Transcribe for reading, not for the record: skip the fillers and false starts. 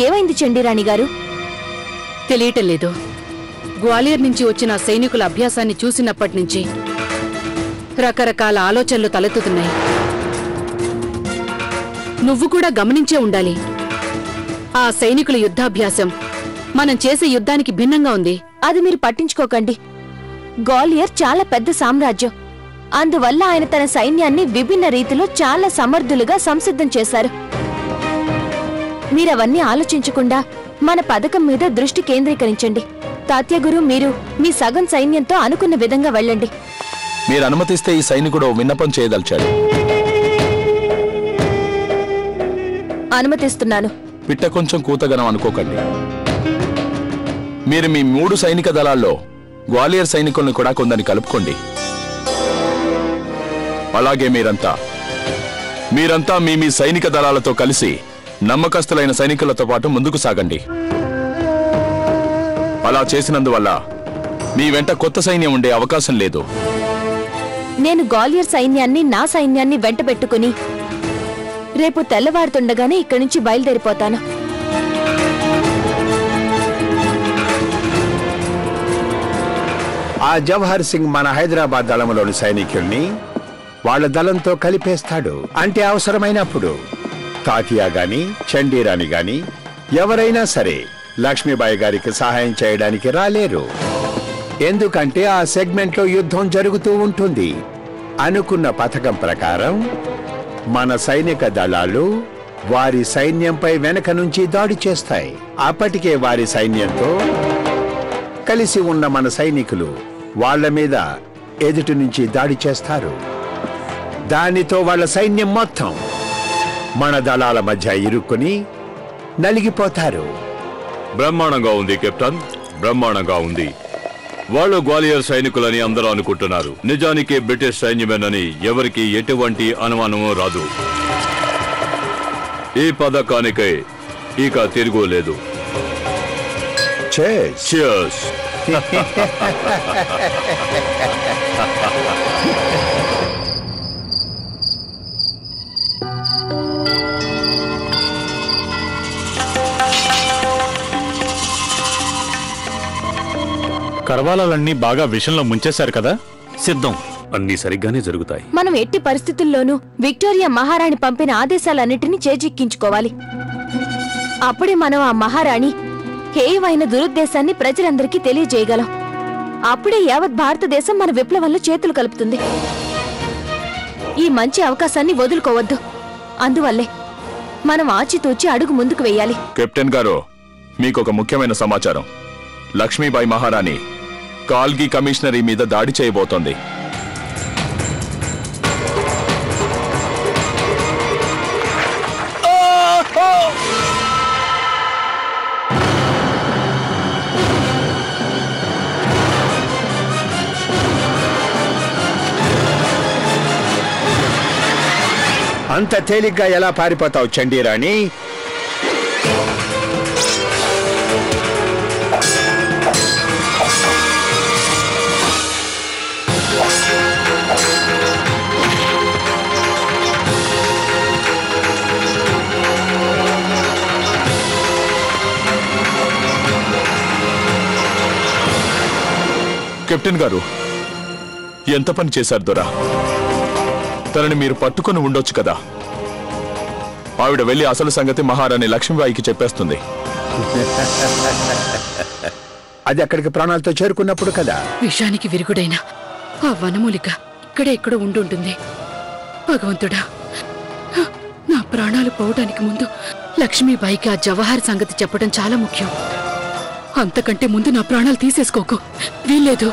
ఏమైంది చండీరాణి గారు? తెలియటం లేదు. గ్వాలియర్ నుంచి వచ్చిన సైనికుల అభ్యాసాన్ని చూసినప్పటి నుంచి రకరకాల ఆలోచనలు తలెత్తుతున్నాయి. నువ్వు కూడా గమనించే ఉండాలి. ఆ సైనికుల యుద్ధాభ్యాసం మనం చేసే యుద్ధానికి భిన్నంగా ఉంది. అది మీరు పట్టించుకోకండి. గ్వాలియర్ చాలా పెద్ద సామ్రాజ్యం. అందువల్ల ఆయన తన సైన్యాన్ని విభిన్న రీతిలో చాలా సమర్థులుగా సంసిద్ధం చేశారు. మీరవన్నీ ఆలోచించకుండా మన పథకం మీద దృష్టి కేంద్రీకరించండి. తాత్యగురు, మీరు మీ సగం సైన్యంతో అనుకున్న విధంగా వెళ్ళండి. మీరు అనుమతిస్తే ఈ సైనికుడు విన్నపం చేయదలిచాడు. అనుమతిస్తున్నాను. పిట్ట కొంచెం కూతగనం అనుకోకండి. మీరు మీ 3 సైనిక దళాల్లో గ్వాలియర్ సైనికులను కూడా కొందరిని కలుపుకోండి. అలాగే మీరంతా మీ సైనిక దళాలతో కలిసి నమ్మకస్తులైన సైనికులతో పాటు ముందుకు సాగండి. అలా చేసినందువల్ల మీ వెంట కొత్త సైన్యం ఉండే అవకాశం లేదు. నేను గ్వాలియర్ సైన్యాన్ని, నా సైన్యాన్ని వెంట పెట్టుకుని రేపు తెల్లవారుతుండగానే ఇక్కడి నుంచి బయలుదేరిపోతాను. ఆ జవహర్ సింగ్ మన హైదరాబాద్ దళంలోని సైనికుల్ని వాళ్ళ దళంతో కలిపేస్తాడు. అంటే అవసరమైనప్పుడు తాతియా గాని, చండీరాణి గాని ఎవరైనా సరే లక్ష్మీబాయి గారికి సహాయం చేయడానికి రాలేరు. ఎందుకంటే ఆ సెగ్మెంట్లో యుద్ధం జరుగుతూ ఉంటుంది. అనుకున్న పథకం ప్రకారం మన సైనిక దళాలు వారి సైన్యంపై వెనక నుంచి దాడి చేస్తాయి. అప్పటికే వారి సైన్యంతో కలిసి ఉన్న మన సైనికులు వాళ్ల మీద ఎదుటి నుంచి దాడి చేస్తారు. దానితో వాళ్ళ సైన్యం మొత్తం మన దళాల మధ్య ఇరుక్కుని నలిగిపోతారు. బ్రహ్మాండంగా ఉంది కెప్టెన్, బ్రహ్మాండంగా ఉంది. వాళ్ళు గ్వాలియర్ సైనికులని అందరూ అనుకుంటున్నారు. నిజానికి బ్రిటిష్ సైన్యమేనని ఎవరికి ఎటువంటి అనుమానమూ రాదు. ఈ పథకానికై ఇక తిరుగులేదు. Cheers. కరవాలన్నీ బాగా విషంలో ముంచేశారు కదా? సిద్ధం. అన్నీ సరిగ్గానే జరుగుతాయి. మనం ఎట్టి పరిస్థితుల్లోనూ విక్టోరియా మహారాణి పంపిన ఆదేశాలన్నిటినీ చేజిక్కించుకోవాలి. అప్పుడే మనం ఆ మహారాణి హేయమైన దురుద్దేశాన్ని ప్రజలందరికీ తెలియజేయగలం. అప్పుడే యావత్ భారతదేశం మన విప్లవంలో చేతులు కలుపుతుంది. ఈ మంచి అవకాశాన్ని వదులుకోవద్దు. అందువల్లే మనం ఆచితూచి అడుగు ముందుకు వేయాలి. కెప్టెన్ గారు, మీకొక ముఖ్యమైన సమాచారం. లక్ష్మీబాయి మహారాణి కాల్గి కమిషనరీ మీద దాడి చేయబోతోంది. అంత తేలిగ్గా ఎలా పారిపోతావు చండీరాణి? కెప్టెన్ గారు, ఎంత పని చేశారు దొరా? తనని మీరు పట్టుకుని ఉండొచ్చు కదా. ఆవిడ వెళ్లి అసలు సంగతి మహారాణి లక్ష్మీబాయికి చెప్పేస్తుంది. అది అక్కడికి ప్రాణాలతో చేరుకున్నప్పుడు కదా. విషానికి విరుగుడైన ఆ వనమూలిక ఇక్కడే ఎక్కడో ఉండుంటుంది. భగవంతుడా, నా ప్రాణాలు పోవడానికి ముందు లక్ష్మీబాయికి ఆ జవహర్ సంగతి చెప్పడం చాలా ముఖ్యం. అంతకంటే ముందు నా ప్రాణాలు తీసేసుకోకు. వీల్లేదు.